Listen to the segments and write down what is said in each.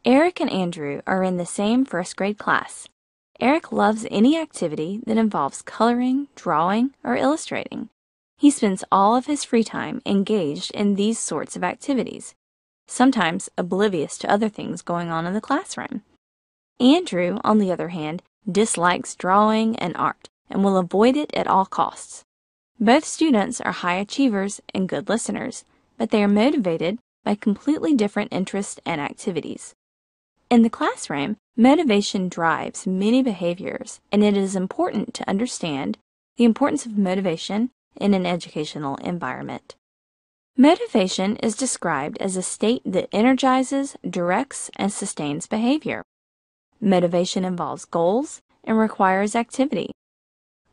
Eric and Andrew are in the same first grade class. Eric loves any activity that involves coloring, drawing, or illustrating. He spends all of his free time engaged in these sorts of activities, sometimes oblivious to other things going on in the classroom. Andrew, on the other hand, dislikes drawing and art and will avoid it at all costs. Both students are high achievers and good listeners, but they are motivated by completely different interests and activities. In the classroom, motivation drives many behaviors, and it is important to understand the importance of motivation in an educational environment. Motivation is described as a state that energizes, directs, and sustains behavior. Motivation involves goals and requires activity.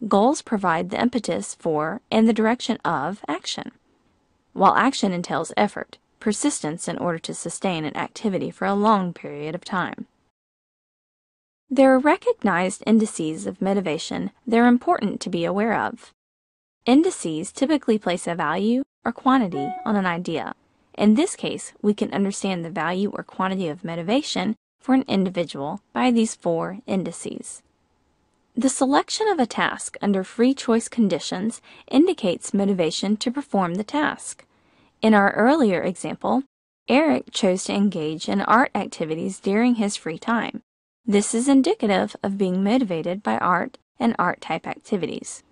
Goals provide the impetus for and the direction of action, while action entails effort, persistence in order to sustain an activity for a long period of time. There are recognized indices of motivation that are important to be aware of. Indices typically place a value or quantity on an idea. In this case, we can understand the value or quantity of motivation for an individual by these 4 indices. The selection of a task under free choice conditions indicates motivation to perform the task. In our earlier example, Eric chose to engage in art activities during his free time. This is indicative of being motivated by art and art-type activities.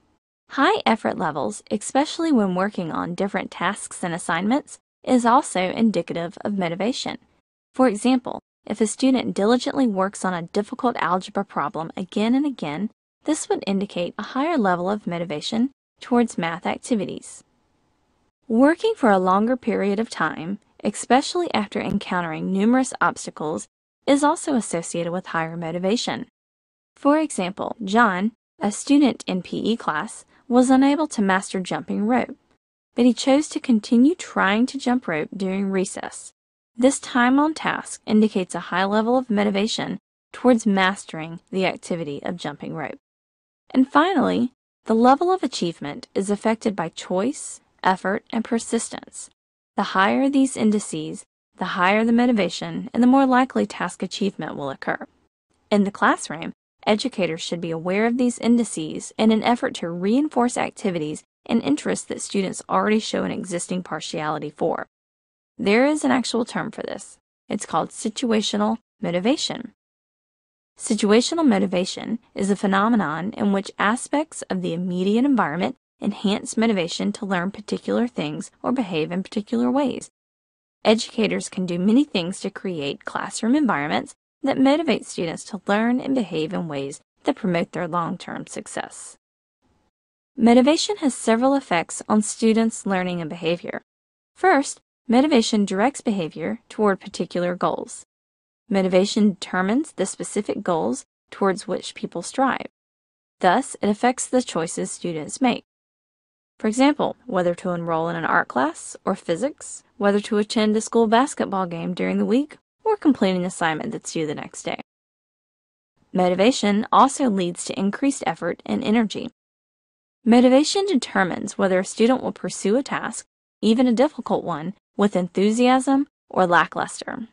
High effort levels, especially when working on different tasks and assignments, is also indicative of motivation. For example, if a student diligently works on a difficult algebra problem again and again, this would indicate a higher level of motivation towards math activities. Working for a longer period of time, especially after encountering numerous obstacles, is also associated with higher motivation. For example, John, a student in PE class, was unable to master jumping rope, but he chose to continue trying to jump rope during recess. This time on task indicates a high level of motivation towards mastering the activity of jumping rope. And finally, the level of achievement is affected by choice, effort, and persistence. The higher these indices, the higher the motivation, and the more likely task achievement will occur. In the classroom, educators should be aware of these indices in an effort to reinforce activities and interests that students already show an existing partiality for. There is an actual term for this. It's called situational motivation. Situational motivation is a phenomenon in which aspects of the immediate environment enhance motivation to learn particular things or behave in particular ways. Educators can do many things to create classroom environments that motivate students to learn and behave in ways that promote their long-term success. Motivation has several effects on students' learning and behavior. First, motivation directs behavior toward particular goals. Motivation determines the specific goals towards which people strive. Thus, it affects the choices students make. For example, whether to enroll in an art class or physics, whether to attend a school basketball game during the week, or complete an assignment that's due the next day. Motivation also leads to increased effort and energy. Motivation determines whether a student will pursue a task, even a difficult one, with enthusiasm or lackluster.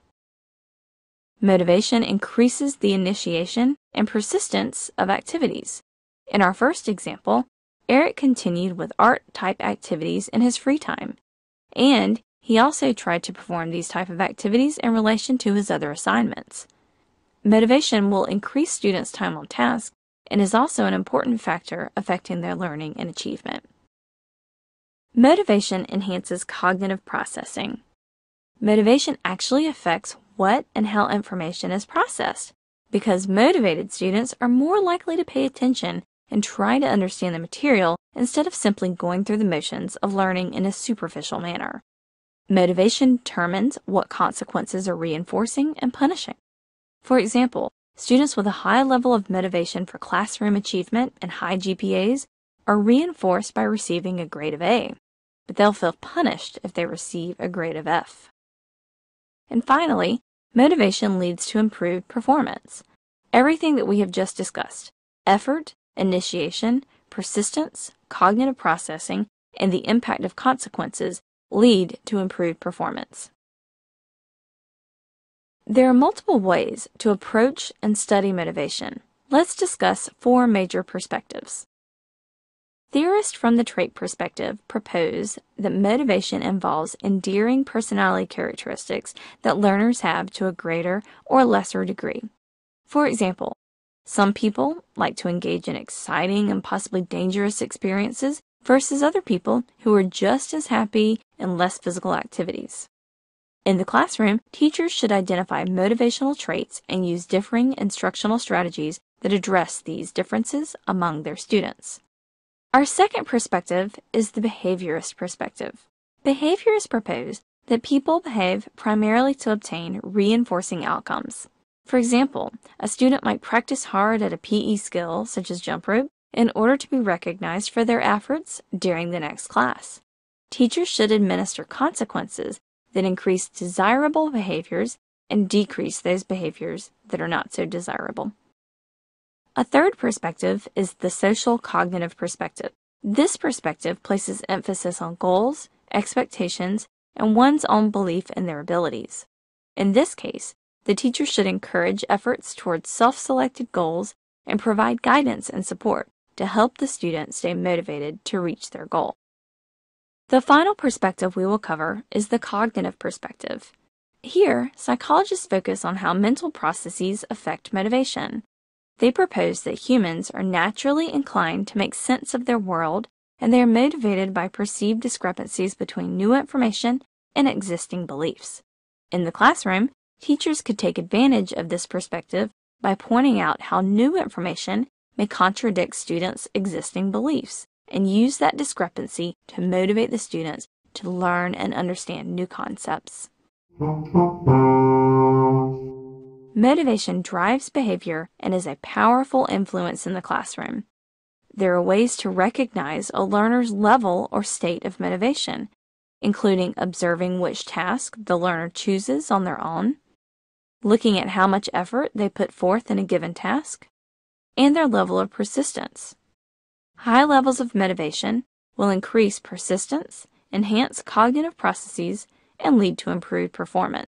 Motivation increases the initiation and persistence of activities. In our first example, Eric continued with art-type activities in his free time, and he also tried to perform these type of activities in relation to his other assignments. Motivation will increase students' time on task and is also an important factor affecting their learning and achievement. Motivation enhances cognitive processing. Motivation actually affects what and how information is processed, because motivated students are more likely to pay attention and try to understand the material instead of simply going through the motions of learning in a superficial manner. Motivation determines what consequences are reinforcing and punishing. For example, students with a high level of motivation for classroom achievement and high GPAs are reinforced by receiving a grade of A, but they'll feel punished if they receive a grade of F. And finally, motivation leads to improved performance. Everything that we have just discussed, effort, initiation, persistence, cognitive processing, and the impact of consequences lead to improved performance. There are multiple ways to approach and study motivation. Let's discuss 4 major perspectives. Theorists from the trait perspective propose that motivation involves endearing personality characteristics that learners have to a greater or lesser degree. For example, some people like to engage in exciting and possibly dangerous experiences versus other people who are just as happy in less physical activities. In the classroom, teachers should identify motivational traits and use differing instructional strategies that address these differences among their students. Our second perspective is the behaviorist perspective. Behaviorists propose that people behave primarily to obtain reinforcing outcomes. For example, a student might practice hard at a PE skill, such as jump rope, in order to be recognized for their efforts during the next class. Teachers should administer consequences that increase desirable behaviors and decrease those behaviors that are not so desirable. A third perspective is the social cognitive perspective. This perspective places emphasis on goals, expectations, and one's own belief in their abilities. In this case, the teacher should encourage efforts towards self-selected goals and provide guidance and support to help the student stay motivated to reach their goal. The final perspective we will cover is the cognitive perspective. Here, psychologists focus on how mental processes affect motivation. They propose that humans are naturally inclined to make sense of their world, and they are motivated by perceived discrepancies between new information and existing beliefs. In the classroom, teachers could take advantage of this perspective by pointing out how new information may contradict students' existing beliefs, and use that discrepancy to motivate the students to learn and understand new concepts. Motivation drives behavior and is a powerful influence in the classroom. There are ways to recognize a learner's level or state of motivation, including observing which task the learner chooses on their own, looking at how much effort they put forth in a given task, and their level of persistence. High levels of motivation will increase persistence, enhance cognitive processes, and lead to improved performance.